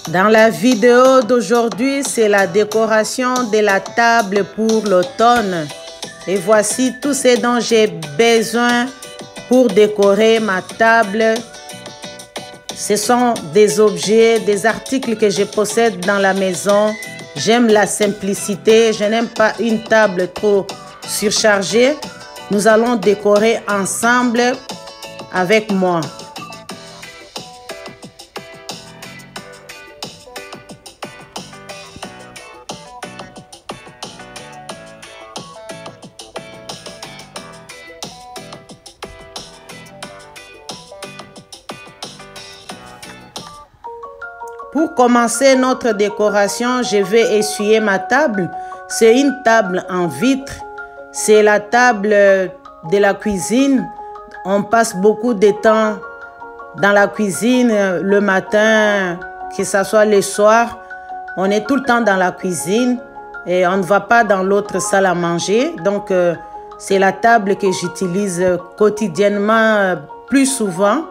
Dans la vidéo d'aujourd'hui, c'est la décoration de la table pour l'automne. Et voici tout ce dont j'ai besoin pour décorer ma table. Ce sont des objets, des articles que je possède dans la maison. J'aime la simplicité, je n'aime pas une table trop surchargée. Nous allons décorer ensemble avec moi. Pour commencer notre décoration, je vais essuyer ma table. C'est une table en vitre. C'est la table de la cuisine. On passe beaucoup de temps dans la cuisine le matin, que ce soit le soir. On est tout le temps dans la cuisine et on ne va pas dans l'autre salle à manger. Donc, c'est la table que j'utilise quotidiennement plus souvent.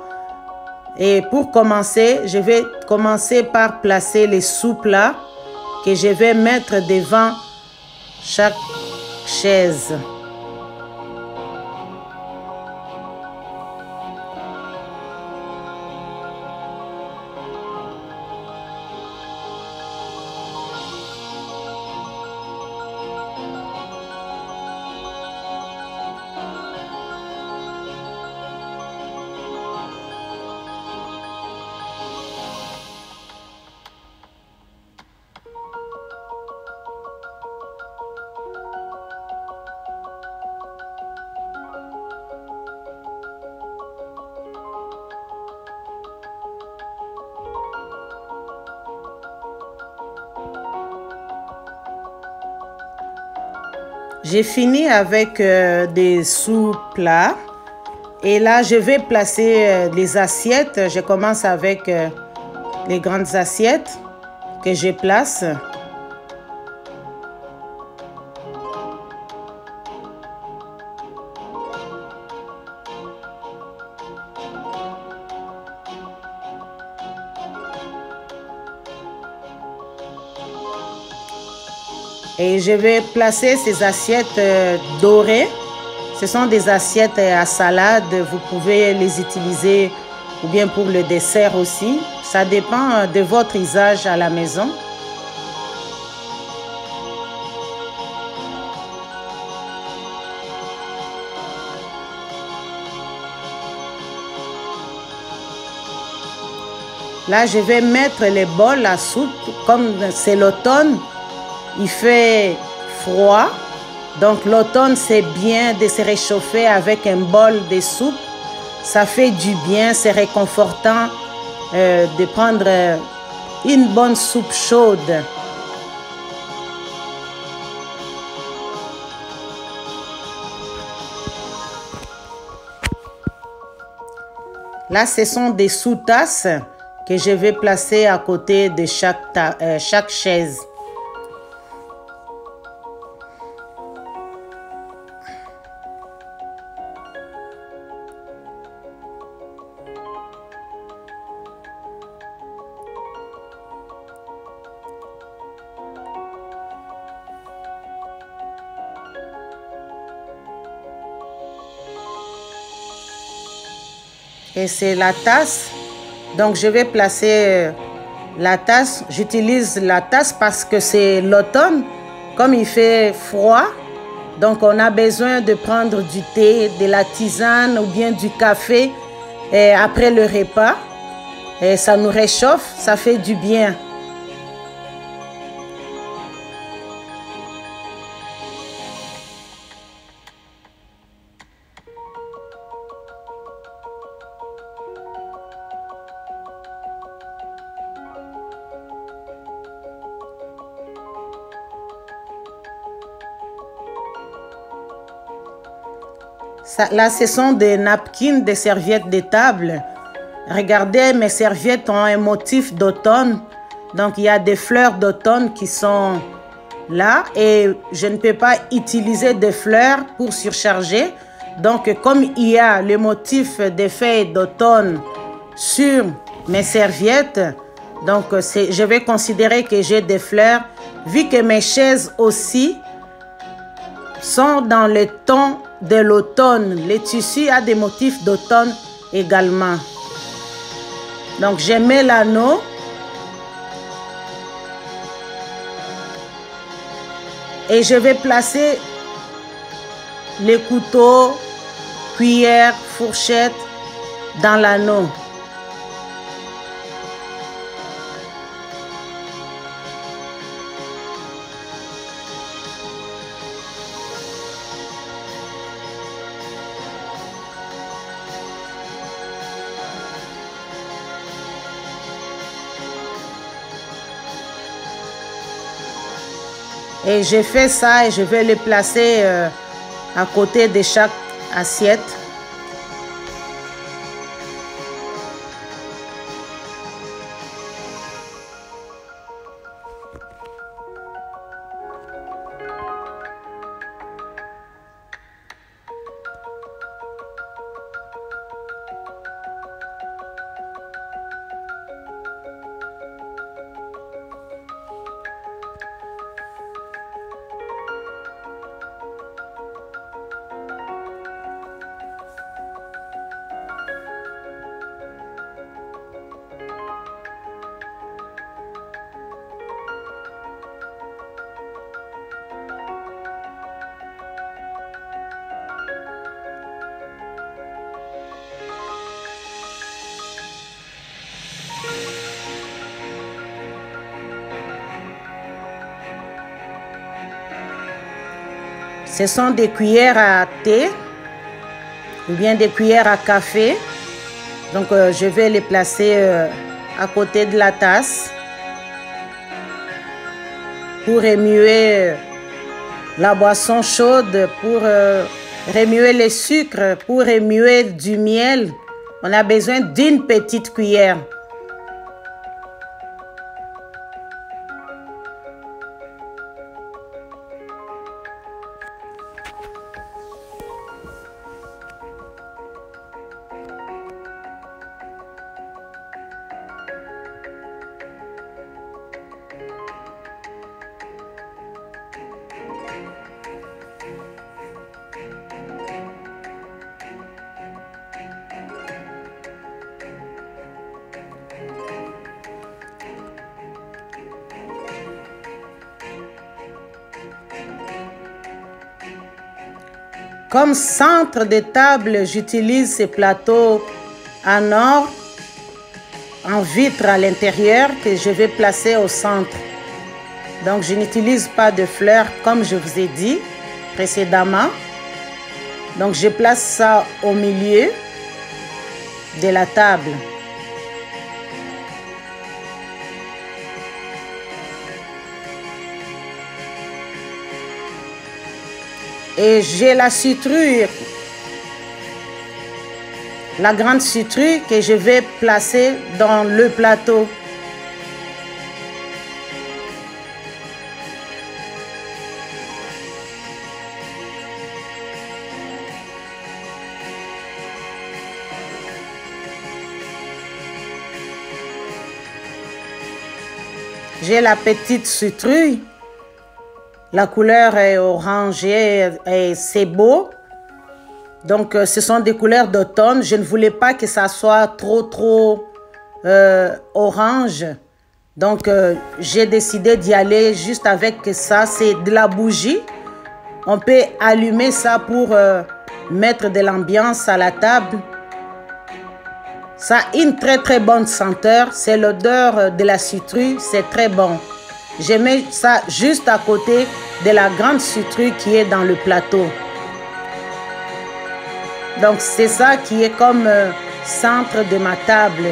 Et pour commencer, je vais commencer par placer les sous-plats que je vais mettre devant chaque chaise. J'ai fini avec des sous-plats et là je vais placer les assiettes. Je commence avec les grandes assiettes que je place. Et je vais placer ces assiettes dorées. Ce sont des assiettes à salade. Vous pouvez les utiliser ou bien pour le dessert aussi. Ça dépend de votre usage à la maison. Là, je vais mettre les bols à soupe. Comme c'est l'automne, il fait froid, donc l'automne c'est bien de se réchauffer avec un bol de soupe. Ça fait du bien, c'est réconfortant de prendre une bonne soupe chaude. Là, ce sont des sous-tasses que je vais placer à côté de chaque chaise. Et c'est la tasse. Donc, je vais placer la tasse. J'utilise la tasse parce que c'est l'automne. Comme il fait froid, donc on a besoin de prendre du thé, de la tisane ou bien du café après le repas. Et ça nous réchauffe, ça fait du bien. Là, ce sont des napkins, des serviettes de table. Regardez, mes serviettes ont un motif d'automne. Donc, il y a des fleurs d'automne qui sont là. Et je ne peux pas utiliser des fleurs pour surcharger. Donc, comme il y a le motif des feuilles d'automne sur mes serviettes, Donc, je vais considérer que j'ai des fleurs, vu que mes chaises aussi sont dans le ton de l'automne. Les tissus a des motifs d'automne également. Donc, je mets l'anneau. Et je vais placer les couteaux, cuillères, fourchettes dans l'anneau. Et je fais ça et je vais les placer à côté de chaque assiette. Ce sont des cuillères à thé ou bien des cuillères à café. Donc, je vais les placer à côté de la tasse pour remuer la boisson chaude, pour remuer le sucre, pour remuer du miel. On a besoin d'une petite cuillère. Comme centre de table, j'utilise ces plateaux en or, en vitre à l'intérieur, que je vais placer au centre. Donc, je n'utilise pas de fleurs, comme je vous ai dit précédemment. Donc, je place ça au milieu de la table. Et j'ai la citrouille, la grande citrouille que je vais placer dans le plateau. J'ai la petite citrouille. La couleur est orangée et c'est beau. Donc, ce sont des couleurs d'automne. Je ne voulais pas que ça soit trop orange. Donc, j'ai décidé d'y aller juste avec ça. C'est de la bougie. On peut allumer ça pour mettre de l'ambiance à la table. Ça a une très bonne senteur. C'est l'odeur de la citrouille. C'est très bon. Je mets ça juste à côté de la grande citrouille qui est dans le plateau. Donc, c'est ça qui est comme centre de ma table.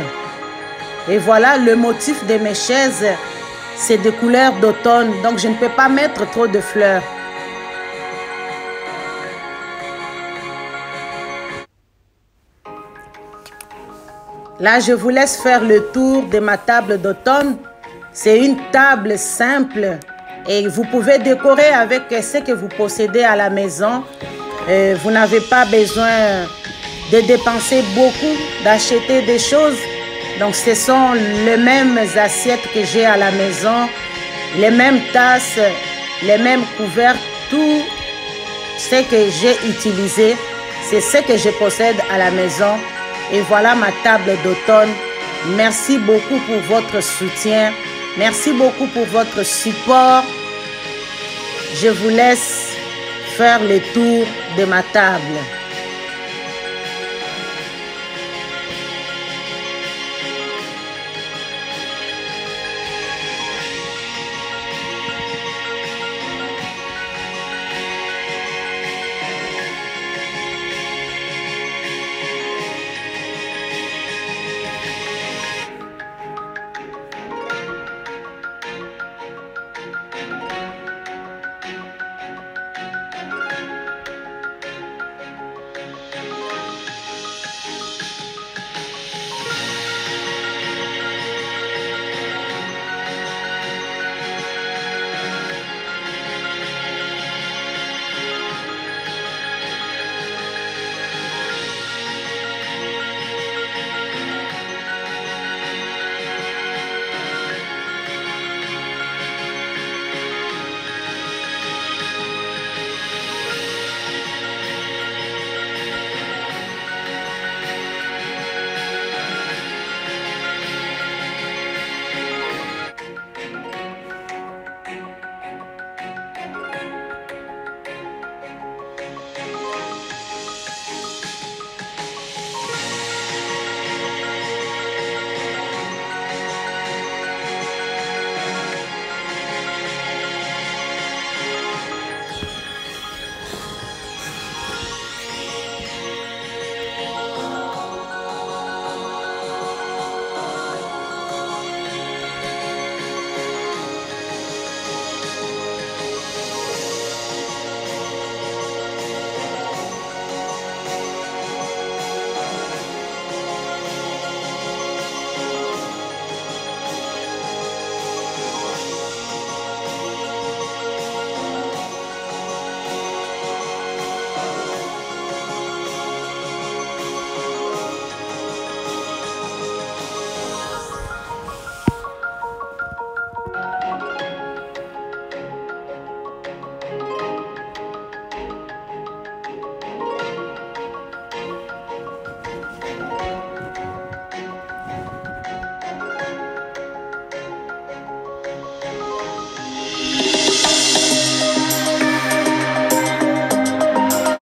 Et voilà, le motif de mes chaises, c'est de couleur d'automne. Donc, je ne peux pas mettre trop de fleurs. Là, je vous laisse faire le tour de ma table d'automne. C'est une table simple et vous pouvez décorer avec ce que vous possédez à la maison. Vous n'avez pas besoin de dépenser beaucoup, d'acheter des choses. Donc ce sont les mêmes assiettes que j'ai à la maison, les mêmes tasses, les mêmes couverts, tout ce que j'ai utilisé, c'est ce que je possède à la maison. Et voilà ma table d'automne. Merci beaucoup pour votre soutien. Merci beaucoup pour votre support. Je vous laisse faire le tour de ma table.